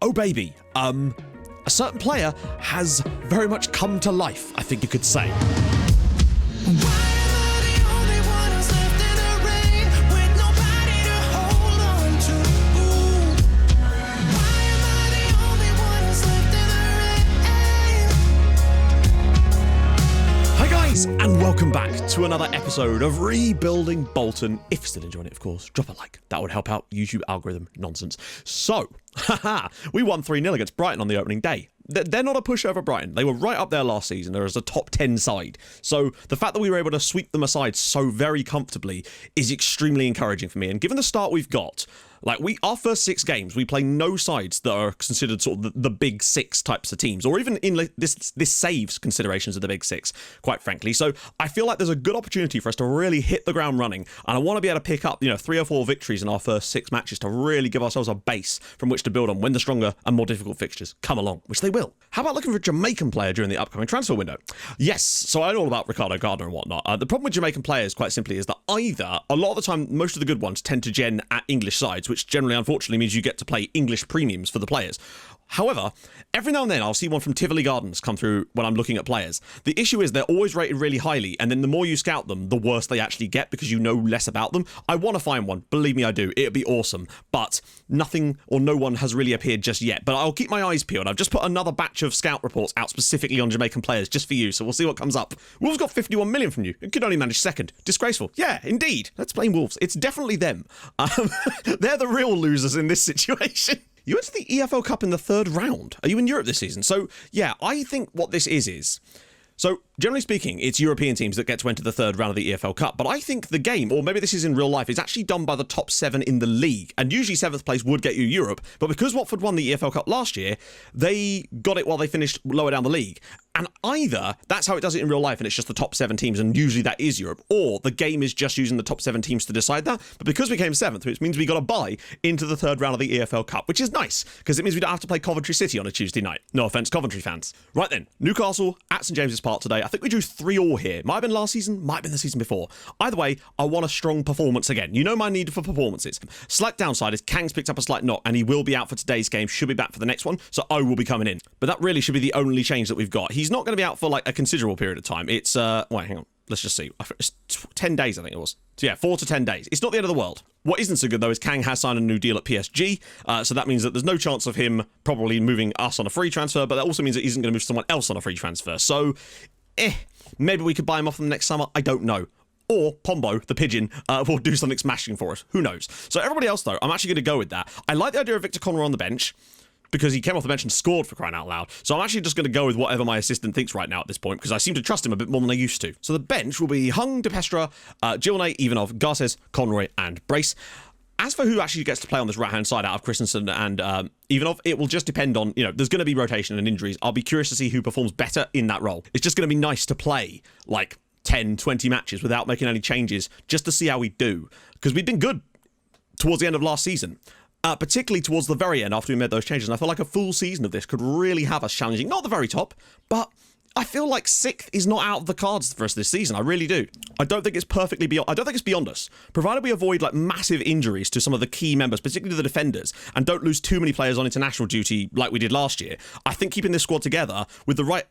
Oh baby, a certain player has very much come to life, I think you could say. And welcome back to another episode of Rebuilding Bolton. If you're still enjoying it, of course, drop a like. That would help out YouTube algorithm nonsense. So, we won 3-0 against Brighton on the opening day. They're not a pushover, Brighton. They were right up there last season. They're as a top 10 side. So the fact that we were able to sweep them aside so very comfortably is extremely encouraging for me. And given the start we've got, our first 6 games, we play no sides that are considered sort of the big 6 types of teams, or even in this saves considerations of the big 6, quite frankly. So I feel like there's a good opportunity for us to really hit the ground running, and I want to be able to pick up 3 or 4 victories in our first 6 matches to really give ourselves a base from which to build on when the stronger and more difficult fixtures come along, which they will. How about looking for a Jamaican player during the upcoming transfer window? Yes, so I know all about Ricardo Gardner and whatnot. The problem with Jamaican players, quite simply, is that either, a lot of the time, most of the good ones tend to gen at English sides, which generally, unfortunately, means you get to play English premiums for the players. However, every now and then I'll see one from Tivoli Gardens come through when I'm looking at players. The issue is they're always rated really highly, and then the more you scout them, the worse they actually get because you know less about them. I want to find one, believe me I do, it'd be awesome, but nothing or no one has really appeared just yet. But I'll keep my eyes peeled. I've just put another batch of scout reports out specifically on Jamaican players just for you, so we'll see what comes up. Wolves got 51 million from you. It could only manage second. Disgraceful. Yeah, indeed. Let's blame Wolves. It's definitely them. They're the real losers in this situation. You went to the EFL Cup in the 3rd round. Are you in Europe this season? So, yeah, I think what this is... So, generally speaking, it's European teams that get to enter the 3rd round of the EFL Cup, but I think the game, or maybe this is in real life, is actually done by the top 7 in the league, and usually 7th place would get you Europe, but because Watford won the EFL Cup last year, they got it while they finished lower down the league, and either that's how it does it in real life and it's just the top 7 teams, and usually that is Europe, or the game is just using the top 7 teams to decide that, but because we came 7th, which means we got a bye into the 3rd round of the EFL Cup, which is nice, because it means we don't have to play Coventry City on a Tuesday night. No offence, Coventry fans. Right then, Newcastle at St James's Park today. I think we drew 3-3 here. Might have been last season, might have been the season before. Either way, I want a strong performance again. You know my need for performances. Slight downside is Kang's picked up a slight knock and he will be out for today's game, should be back for the next one, so O will be coming in. But that really should be the only change that we've got. He's not going to be out for a considerable period of time. It's, wait, hang on. Let's just see. It's 10 days, I think it was. So yeah, 4 to 10 days. It's not the end of the world. What isn't so good, though, is Kang has signed a new deal at PSG, so that means that there's no chance of him probably moving us on a free transfer, but that also means that he isn't going to move someone else on a free transfer. So, maybe we could buy him off them next summer. I don't know. Or Pombo, the pigeon, will do something smashing for us. Who knows? So everybody else, though, I'm actually going to go with that. I like the idea of Victor Conroy on the bench, because he came off the bench and scored, for crying out loud. So I'm actually just going to go with whatever my assistant thinks right now at this point, because I seem to trust him a bit more than I used to. So the bench will be Hung, De Pestra, Gilnay, Ivanov, Garces, Conroy, and Brace. As for who actually gets to play on this right-hand side out of Christensen and Ivanov, it will just depend on, there's going to be rotation and injuries. I'll be curious to see who performs better in that role. It's just going to be nice to play, 10, 20 matches without making any changes, just to see how we do. Because we've been good towards the end of last season. Particularly towards the very end after we made those changes. And I feel like a full season of this could really have us challenging, not the very top, but I feel like 6th is not out of the cards for us this season. I really do. I don't think it's beyond us. Provided we avoid massive injuries to some of the key members, particularly the defenders, and don't lose too many players on international duty like we did last year, I think keeping this squad together with the right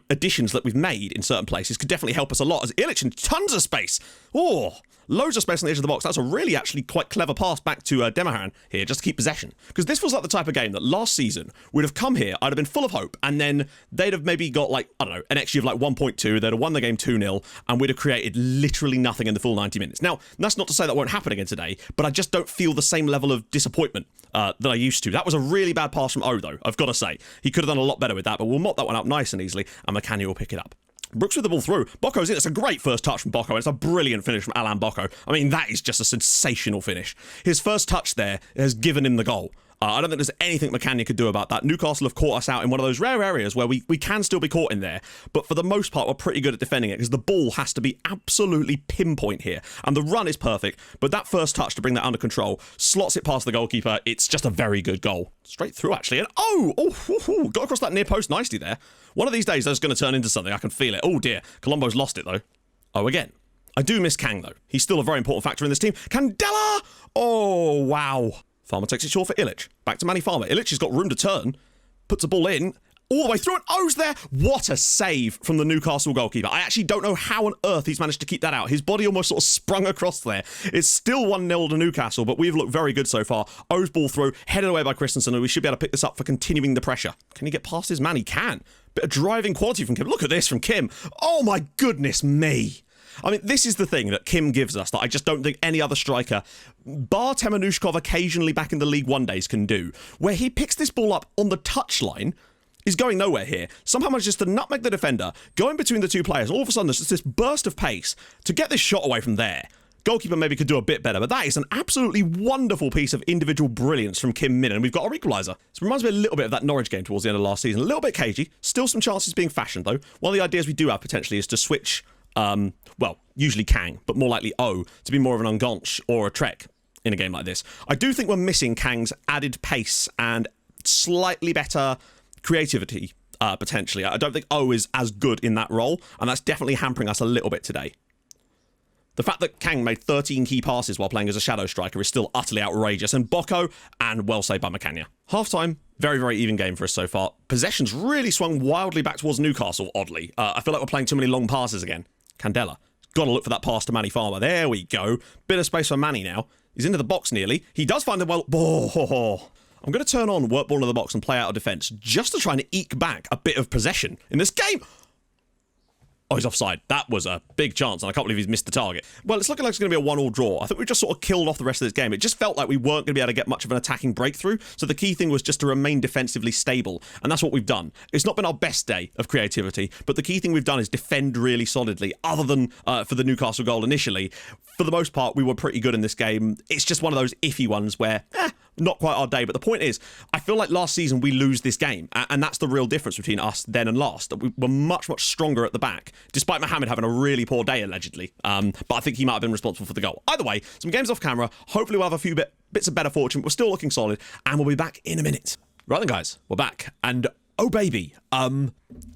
additions that we've made in certain places could definitely help us a lot. As Ilic in tons of space. Oh, loads of space on the edge of the box. That's a really actually quite clever pass back to Demaran here just to keep possession. Because this was like the type of game that last season would have come here, I'd have been full of hope, and then they'd have maybe got an XG of 1.2, they'd have won the game 2-0, and we'd have created literally nothing in the full 90 minutes. Now, that's not to say that won't happen again today, but I just don't feel the same level of disappointment that I used to. That was a really bad pass from O, though, I've got to say. He could have done a lot better with that, but we'll mop that one up nice and easily, and McCanny will pick it up. Brooks with the ball through. Bocco's in. It's a great first touch from Bocco, and it's a brilliant finish from Alan Bocco. I mean, that is just a sensational finish. His first touch there has given him the goal. I don't think there's anything McCanny could do about that. Newcastle have caught us out in one of those rare areas where we can still be caught in there, but for the most part, we're pretty good at defending it because the ball has to be absolutely pinpoint here, and the run is perfect, but that first touch to bring that under control, slots it past the goalkeeper. It's just a very good goal. Straight through, actually, and got across that near post nicely there. One of these days, that's going to turn into something. I can feel it. Oh, dear. Colombo's lost it, though. Oh, again. I do miss Kang, though. He's still a very important factor in this team. Candela! Oh, wow. Farmer takes it short for Ilic. Back to Manny Farmer. Ilic has got room to turn. Puts the ball in. All the way through, and O's there. What a save from the Newcastle goalkeeper. I actually don't know how on earth he's managed to keep that out. His body almost sort of sprung across there. It's still 1-0 to Newcastle, but we've looked very good so far. O's ball through, headed away by Christensen, and we should be able to pick this up for continuing the pressure. Can he get past his man? He can. Bit of driving quality from Kim. Look at this from Kim. Oh my goodness me. I mean, this is the thing that Kim gives us that I just don't think any other striker, bar Temenushkov occasionally back in the League One days, can do, where he picks this ball up on the touchline. Is going nowhere here. Somehow manages to nutmeg the defender, going between the two players. All of a sudden, there's just this burst of pace to get this shot away from there. Goalkeeper maybe could do a bit better, but that is an absolutely wonderful piece of individual brilliance from Kim Min, and we've got our equaliser. This reminds me a little bit of that Norwich game towards the end of last season. A little bit cagey, still some chances being fashioned though. One of the ideas we do have potentially is to switch, well, usually Kang, but more likely O, to be more of an Ungonch or a Trek in a game like this. I do think we're missing Kang's added pace and slightly better creativity, potentially. I don't think O is as good in that role, and that's definitely hampering us a little bit today. The fact that Kang made 13 key passes while playing as a shadow striker is still utterly outrageous, and Bocco, and well saved by Macania. Half-time, very, very even game for us so far. Possession's really swung wildly back towards Newcastle, oddly. I feel like we're playing too many long passes again. Candela, got to look for that pass to Manny Farmer. There we go. Bit of space for Manny now. He's into the box nearly. He does find the well... Oh. I'm going to turn on work ball in the box and play out of defence just to try and eke back a bit of possession in this game. Oh, he's offside. That was a big chance, and I can't believe he's missed the target. Well, it's looking like it's going to be a 1-1 draw. I think we just sort of killed off the rest of this game. It just felt like we weren't going to be able to get much of an attacking breakthrough, so the key thing was just to remain defensively stable, and that's what we've done. It's not been our best day of creativity, but the key thing we've done is defend really solidly, other than for the Newcastle goal initially. For the most part, we were pretty good in this game. It's just one of those iffy ones where, not quite our day. But the point is, I feel like last season we lose this game, and that's the real difference between us then and last. That we were much, much stronger at the back, despite Mohamed having a really poor day, allegedly. But I think he might have been responsible for the goal. Either way, some games off camera. Hopefully we'll have a few bits of better fortune. We're still looking solid, and we'll be back in a minute. Right then, guys, we're back. And oh, baby, a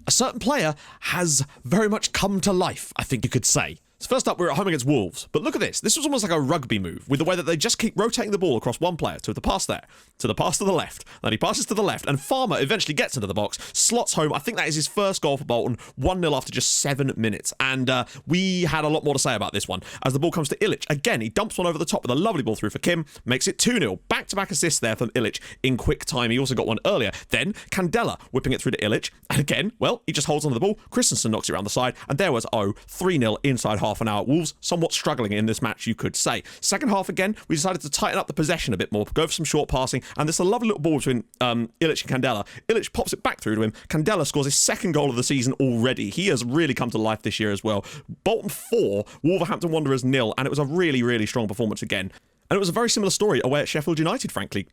certain player has very much come to life, I think you could say. So first up, we're at home against Wolves. But look at this. This was almost like a rugby move, with the way that they just keep rotating the ball across one player to the pass there, to the pass to the left. Then he passes to the left, and Farmer eventually gets into the box, slots home. I think that is his first goal for Bolton, 1-0 after just 7 minutes. And we had a lot more to say about this one. As the ball comes to Ilic, again, he dumps one over the top with a lovely ball through for Kim, makes it 2-0. Back-to-back assists there from Ilic in quick time. He also got one earlier. Then Candela whipping it through to Ilic. And again, well, he just holds onto the ball. Christensen knocks it around the side. And there was 3-0 inside half an hour. Wolves somewhat struggling in this match, you could say. Second half again, we decided to tighten up the possession a bit more, go for some short passing, and there's a lovely little ball between Ilic and Candela. Ilic pops it back through to him. Candela scores his second goal of the season already. He has really come to life this year as well. Bolton 4, Wolverhampton Wanderers 0, and it was a really, really strong performance again. And it was a very similar story away at Sheffield United, frankly.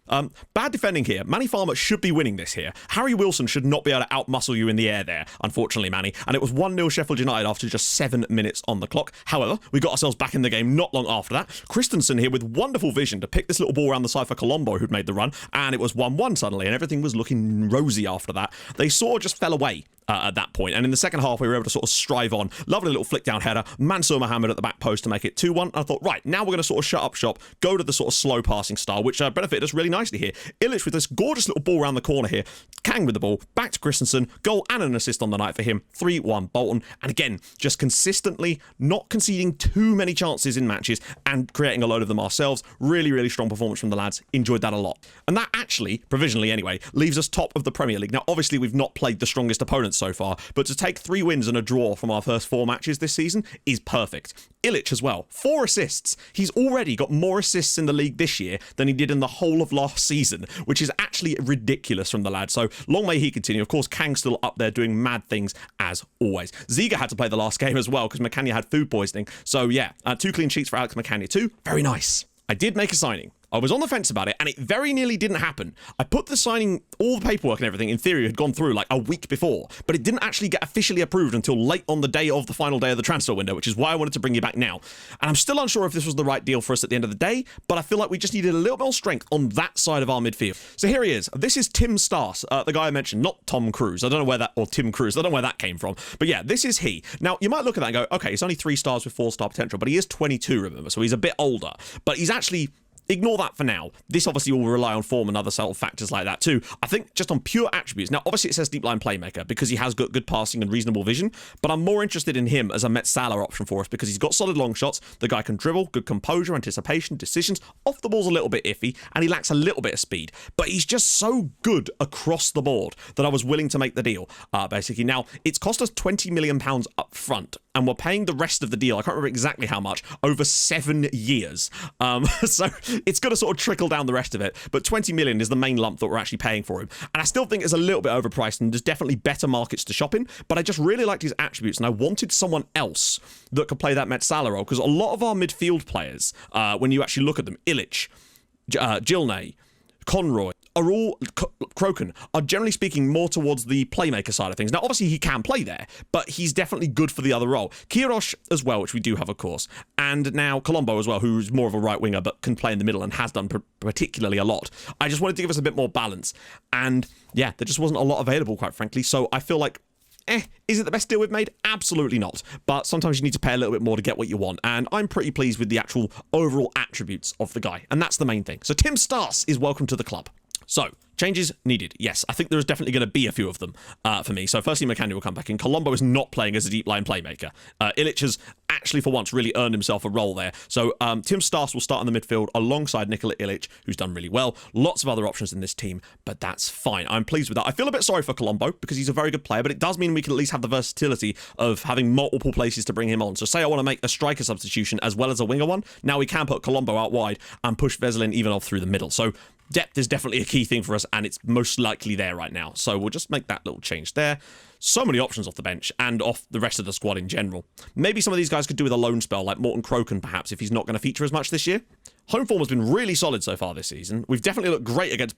Bad defending here. Manny Farmer should be winning this here. Harry Wilson should not be able to outmuscle you in the air there, unfortunately, Manny. And it was 1-0 Sheffield United after just 7 minutes on the clock. However, we got ourselves back in the game not long after that. Christensen here with wonderful vision to pick this little ball around the side for Colombo, who'd made the run. And it was 1-1 suddenly, and everything was looking rosy after that. They sort of just fell away at that point. And in the second half, we were able to sort of strive on. Lovely little flick down header. Mansour Mohamed at the back post to make it 2-1. And I thought, right, now we're going to sort of shut up shop, go to the sort of slow passing style, which benefited us really nicely here. Ilic with this gorgeous little ball around the corner here. Kang with the ball, back to Christensen, goal and an assist on the night for him. 3-1 Bolton. And again, just consistently not conceding too many chances in matches and creating a load of them ourselves. Really, really strong performance from the lads. Enjoyed that a lot. And that actually, provisionally anyway, leaves us top of the Premier League. Now, obviously, we've not played the strongest opponents so far, but to take 3 wins and a draw from our first 4 matches this season is perfect. Ilic as well, 4 assists. He's already got more assists in the league this year than he did in the whole of last season, which is actually ridiculous from the lad. So long may he continue. Of course, Kang's still up there doing mad things as always. Ziga had to play the last game as well because Macania had food poisoning. So yeah, 2 clean sheets for Alex Macania too. Very nice. I did make a signing. I was on the fence about it, and it very nearly didn't happen. I put the signing, all the paperwork and everything, in theory, had gone through like a week before, but it didn't actually get officially approved until late on the day of the final day of the transfer window, which is why I wanted to bring you back now. And I'm still unsure if this was the right deal for us at the end of the day, but I feel like we just needed a little bit more strength on that side of our midfield. So here he is. This is Tim Stas, the guy I mentioned, not Tom Cruise. I don't know where that, or Tim Cruise. I don't know where that came from. But yeah, this is he. Now, you might look at that and go, okay, he's only 3 stars with 4-star potential, but he is 22, remember, so he's a bit older. But he's actually ignore that for now. This obviously will rely on form and other sort of factors like that too. I think just on pure attributes. Now, obviously it says deep line playmaker because he has got good passing and reasonable vision, but I'm more interested in him as a Met Salah option for us because he's got solid long shots. The guy can dribble, good composure, anticipation, decisions. Off the ball's a little bit iffy, and he lacks a little bit of speed, but he's just so good across the board that I was willing to make the deal, basically. Now, it's cost us £20 million up front, and we're paying the rest of the deal, I can't remember exactly how much, over 7 years. So it's going to sort of trickle down the rest of it, but 20 million is the main lump that we're actually paying for him. And I still think it's a little bit overpriced, and there's definitely better markets to shop in, but I just really liked his attributes, and I wanted someone else that could play that Met Salah role, because a lot of our midfield players, when you actually look at them, Ilic, Gilney, Conroy, are all Kroken are generally speaking more towards the playmaker side of things. Now, obviously, he can play there, but he's definitely good for the other role. Kirosh as well, which we do have, of course, and now Colombo as well, who's more of a right winger but can play in the middle and has done particularly a lot. I just wanted to give us a bit more balance, and yeah, there just wasn't a lot available, quite frankly. So I feel like, is it the best deal we've made? Absolutely not. But sometimes you need to pay a little bit more to get what you want. And I'm pretty pleased with the actual overall attributes of the guy. And that's the main thing. So Tim Stas is welcome to the club. So, changes needed. Yes, I think there is definitely going to be a few of them for me. So firstly, McCandy will come back in. Colombo is not playing as a deep line playmaker. Ilic has actually, for once, really earned himself a role there. So Tim Stas will start in the midfield alongside Nikola Ilic, who's done really well. Lots of other options in this team, but that's fine. I'm pleased with that. I feel a bit sorry for Colombo because he's a very good player, but it does mean we can at least have the versatility of having multiple places to bring him on. So say I want to make a striker substitution as well as a winger one. Now we can put Colombo out wide and push Veselin even off through the middle. So depth is definitely a key thing for us, and it's most likely there right now. So we'll just make that little change there. So many options off the bench and off the rest of the squad in general. Maybe some of these guys could do with a loan spell, like Morton Kroken, perhaps, if he's not going to feature as much this year. Home form has been really solid so far this season. We've definitely looked great against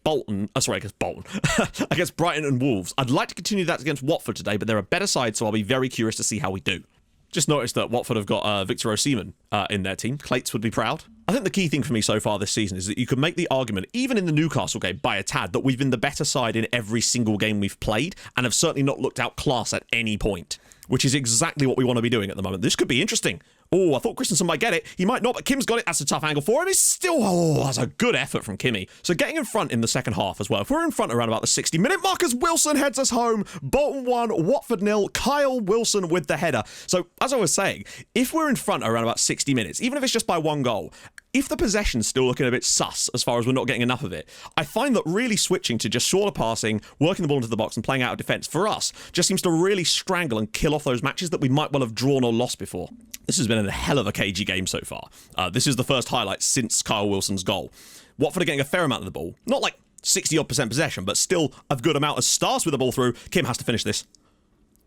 against Brighton and Wolves. I'd like to continue that against Watford today, but they're a better side, so I'll be very curious to see how we do. Just noticed that Watford have got Victor Osimhen in their team. Clates would be proud. I think the key thing for me so far this season is that you can make the argument, even in the Newcastle game by a tad, that we've been the better side in every single game we've played and have certainly not looked outclassed at any point, which is exactly what we want to be doing at the moment. This could be interesting. Oh, I thought Christensen might get it. He might not, but Kim's got it. That's a tough angle for him. It's still, that's a good effort from Kimmy. So getting in front in the second half as well. If we're in front around about the 60-minute mark as Wilson heads us home. Bolton 1, Watford 0. Kyle Wilson with the header. So as I was saying, if we're in front around about 60 minutes, even if it's just by one goal, if the possession's still looking a bit sus as far as we're not getting enough of it, I find that really switching to just shorter passing, working the ball into the box and playing out of defence for us just seems to really strangle and kill off those matches that we might well have drawn or lost before. This has been a hell of a cagey game so far. This is the first highlight since Kyle Wilson's goal. Watford are getting a fair amount of the ball. Not like 60-odd% possession, but still a good amount of starts with the ball through. Kim has to finish this.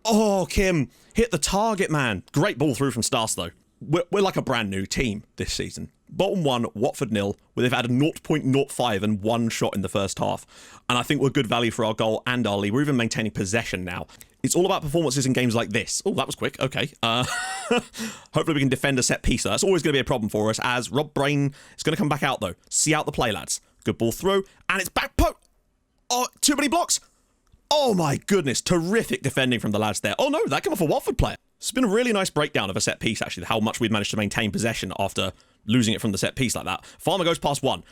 Oh, Kim, hit the target, man. Great ball through from Stas, though. We're like a brand new team this season. Bolton 1, Watford 0, where they've had a 0.05 and one shot in the first half. And I think we're good value for our goal and our lead. We're even maintaining possession now. It's all about performances in games like this. Oh, that was quick. Okay. Hopefully we can defend a set piece, though. That's always going to be a problem for us, as Rob Brain is going to come back out, though. See out the play, lads. Good ball through, and it's back post. Oh, too many blocks. Oh, my goodness. Terrific defending from the lads there. Oh, no, that came off a Watford player. It's been a really nice breakdown of a set piece, actually, how much we've managed to maintain possession after losing it from the set piece like that. Farmer goes past one.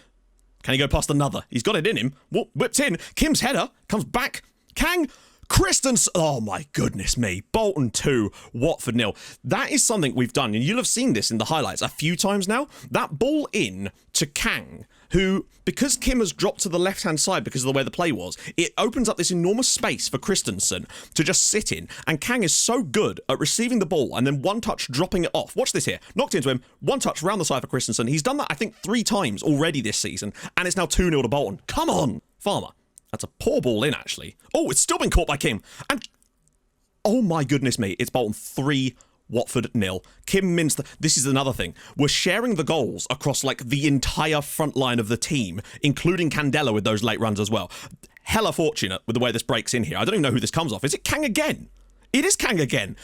Can he go past another? He's got it in him. Whipped in. Kim's header comes back. Kang. Christensen. Oh, my goodness me. Bolton 2, Watford 0. That is something we've done, and you'll have seen this in the highlights a few times now. That ball in to Kang, who, because Kim has dropped to the left-hand side because of the way the play was, it opens up this enormous space for Christensen to just sit in, and Kang is so good at receiving the ball and then one touch dropping it off. Watch this here. Knocked into him, one touch round the side for Christensen. He's done that, I think, 3 times already this season, and it's now 2-0 to Bolton. Come on, Farmer. That's a poor ball in, actually. Oh, it's still been caught by Kim. And, oh my goodness me, it's Bolton 3, Watford 0. Kim Minster. This is another thing. We're sharing the goals across, like, the entire front line of the team, including Candela with those late runs as well. Hella fortunate with the way this breaks in here. I don't even know who this comes off. Is it Kang again? It is Kang again.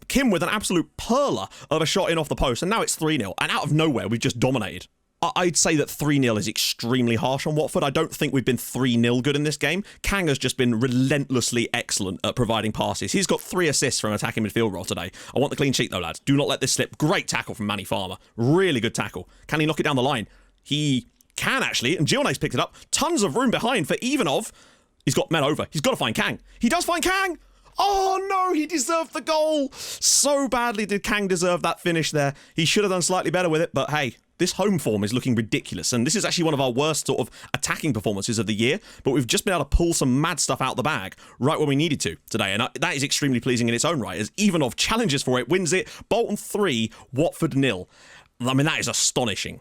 Kim with an absolute perler of a shot in off the post, and now it's 3-0. And out of nowhere, we've just dominated. I'd say that 3-0 is extremely harsh on Watford. I don't think we've been 3-0 good in this game. Kang has just been relentlessly excellent at providing passes. He's got 3 assists from attacking midfield role today. I want the clean sheet, though, lads. Do not let this slip. Great tackle from Manny Farmer. Really good tackle. Can he knock it down the line? He can actually, and Gionne's picked it up. Tons of room behind for Ivanov. He's got men over. He's got to find Kang. He does find Kang. Oh no, he deserved the goal. So badly did Kang deserve that finish there. He should have done slightly better with it, but hey, this home form is looking ridiculous, and this is actually one of our worst sort of attacking performances of the year, but we've just been able to pull some mad stuff out the bag right when we needed to today, and that is extremely pleasing in its own right, as Ivanov challenges for it, wins it, Bolton 3, Watford 0. I mean, that is astonishing.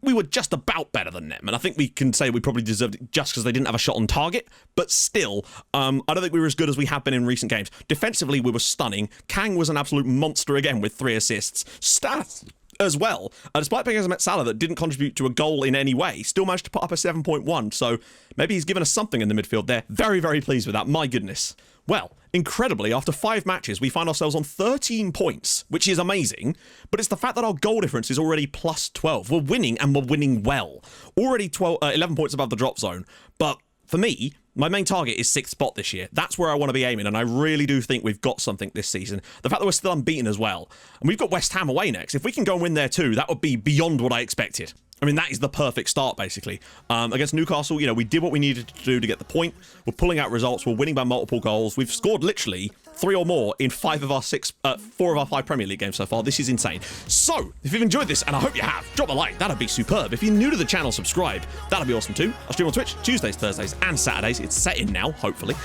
We were just about better than them, and I think we can say we probably deserved it just because they didn't have a shot on target, but still, I don't think we were as good as we have been in recent games. Defensively, we were stunning. Kang was an absolute monster again with 3 assists. Stats as well, despite picking as Met Salah that didn't contribute to a goal in any way, still managed to put up a 7.1, so maybe he's given us something in the midfield there. Very, very pleased with that, my goodness. Well, incredibly, after 5 matches, we find ourselves on 13 points, which is amazing, but it's the fact that our goal difference is already plus 12. We're winning, and we're winning well. Already 11 points above the drop zone, but for me, my main target is 6th spot this year. That's where I want to be aiming, and I really do think we've got something this season. The fact that we're still unbeaten as well, and we've got West Ham away next. If we can go and win there too, that would be beyond what I expected. I mean, that is the perfect start, basically. Against Newcastle, you know, we did what we needed to do to get the point. We're pulling out results. We're winning by multiple goals. We've scored literally 3 or more in 4 of our 5 Premier League games so far. This is insane. So, if you've enjoyed this, and I hope you have, drop a like. That'd be superb. If you're new to the channel, subscribe. That'd be awesome too. I stream on Twitch Tuesdays, Thursdays, and Saturdays. It's set in now, hopefully.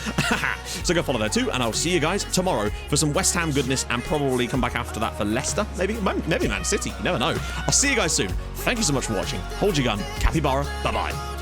So go follow there too, and I'll see you guys tomorrow for some West Ham goodness, and probably come back after that for Leicester. Maybe Man City. You never know. I'll see you guys soon. Thank you so much for watching. Hold your gun. Capybara. Bye-bye.